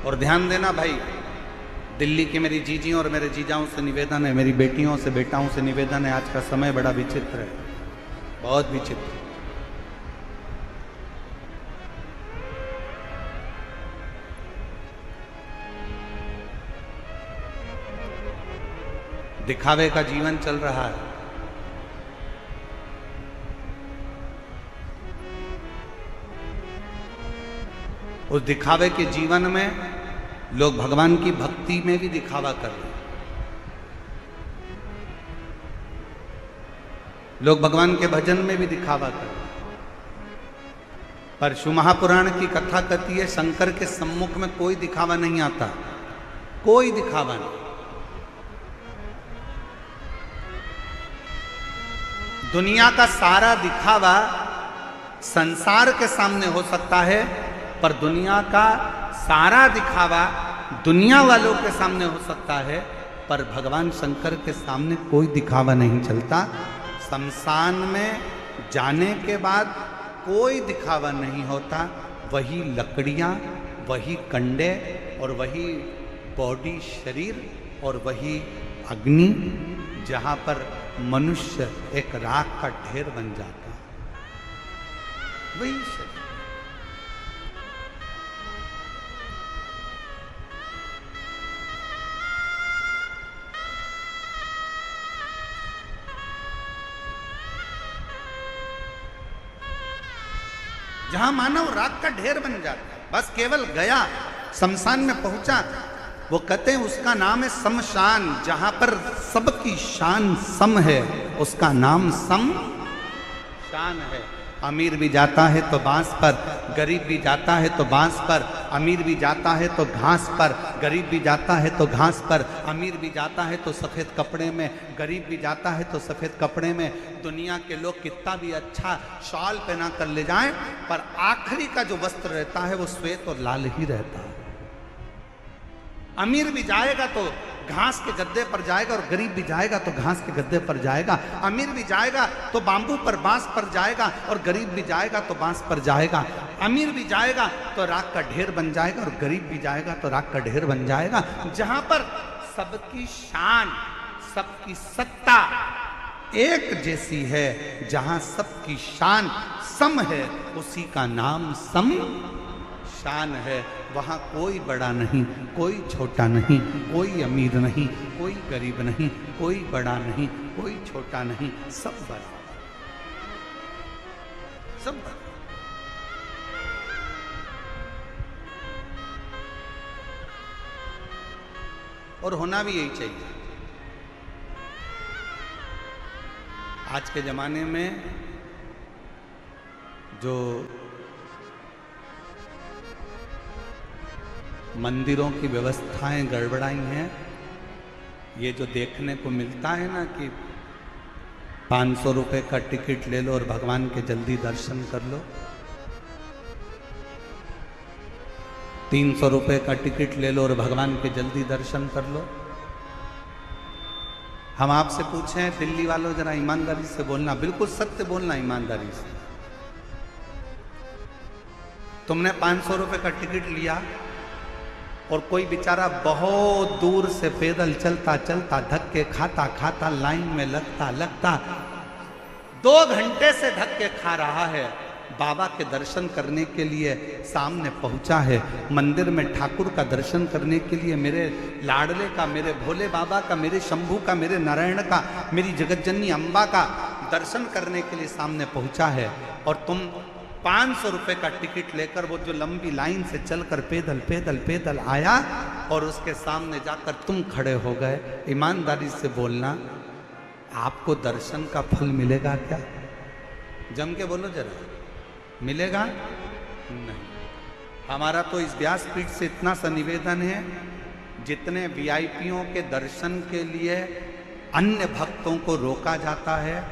और ध्यान देना भाई, दिल्ली की मेरी जीजियों और मेरे जीजाओं से निवेदन है, मेरी बेटियों से बेटाओं से निवेदन है, आज का समय बड़ा विचित्र है, बहुत विचित्र। दिखावे का जीवन चल रहा है। उस दिखावे के जीवन में लोग भगवान की भक्ति में भी दिखावा कर रहे हैं, लोग भगवान के भजन में भी दिखावा कर रहे हैं। पर शिव महापुराण की कथा कहती है शंकर के सम्मुख में कोई दिखावा नहीं आता, कोई दिखावा नहीं। दुनिया का सारा दिखावा संसार के सामने हो सकता है, पर दुनिया का सारा दिखावा दुनिया वालों के सामने हो सकता है, पर भगवान शंकर के सामने कोई दिखावा नहीं चलता। शमशान में जाने के बाद कोई दिखावा नहीं होता, वही लकड़ियाँ, वही कंडे और वही बॉडी शरीर और वही अग्नि, जहाँ पर मनुष्य एक राख का ढेर बन जाता, वही शरीर। जहां मानव राख का ढेर बन जाता, बस केवल गया, शमशान में पहुंचा, वो कहते हैं उसका नाम है शमशान। जहां पर सबकी शान सम है, उसका नाम शमशान है। अमीर भी जाता है तो बांस पर, गरीब भी जाता है तो बांस पर, अमीर भी जाता है तो घास पर, गरीब भी जाता है तो घास पर, अमीर भी जाता है तो सफ़ेद कपड़े में, गरीब भी जाता है तो सफ़ेद कपड़े में। दुनिया के लोग कितना भी अच्छा शॉल पहना कर ले जाएं, पर आखिरी का जो वस्त्र रहता है वो श्वेत और लाल ही रहता है। अमीर भी जाएगा तो घास के गद्दे पर जाएगा, और गरीब भी जाएगा तो घास के गद्दे पर जाएगा। अमीर भी जाएगा तो बांबू पर बांस पर जाएगा, और गरीब भी जाएगा तो बांस पर जाएगा। अमीर भी जाएगा तो राख का ढेर बन जाएगा, और गरीब भी जाएगा तो राख का ढेर बन जाएगा। जहां पर सबकी शान, सबकी सत्ता एक जैसी है, जहां सबकी शान सम है, उसी का नाम शमशान है। वहाँ कोई बड़ा नहीं, कोई छोटा नहीं, कोई अमीर नहीं, कोई गरीब नहीं, कोई बड़ा नहीं, कोई छोटा नहीं, सब बड़ा, सब बड़ा। और होना भी यही चाहिए। आज के जमाने में जो मंदिरों की व्यवस्थाएं गड़बड़ाई हैं, ये जो देखने को मिलता है ना कि 500 रुपए का टिकट ले लो और भगवान के जल्दी दर्शन कर लो, 300 रुपए का टिकट ले लो और भगवान के जल्दी दर्शन कर लो। हम आपसे पूछें दिल्ली वालों, जरा ईमानदारी से बोलना, बिल्कुल सत्य बोलना ईमानदारी से। तुमने 500 रुपए का टिकट लिया और कोई बेचारा बहुत दूर से पैदल चलता चलता, धक्के खाता खाता, लाइन में लगता लगता 2 घंटे से धक्के खा रहा है, बाबा के दर्शन करने के लिए सामने पहुंचा है, मंदिर में ठाकुर का दर्शन करने के लिए, मेरे लाडले का, मेरे भोले बाबा का, मेरे शंभू का, मेरे नारायण का, मेरी जगतजननी अम्बा का दर्शन करने के लिए सामने पहुंचा है, और तुम 500 रुपए का टिकट लेकर वो जो लंबी लाइन से चलकर पैदल पैदल पैदल आया, और उसके सामने जाकर तुम खड़े हो गए। ईमानदारी से बोलना, आपको दर्शन का फल मिलेगा क्या? जम के बोलो जरा, मिलेगा नहीं। हमारा तो इस व्यासपीठ से इतना सा निवेदन है, जितने वीआईपीओं के दर्शन के लिए अन्य भक्तों को रोका जाता है,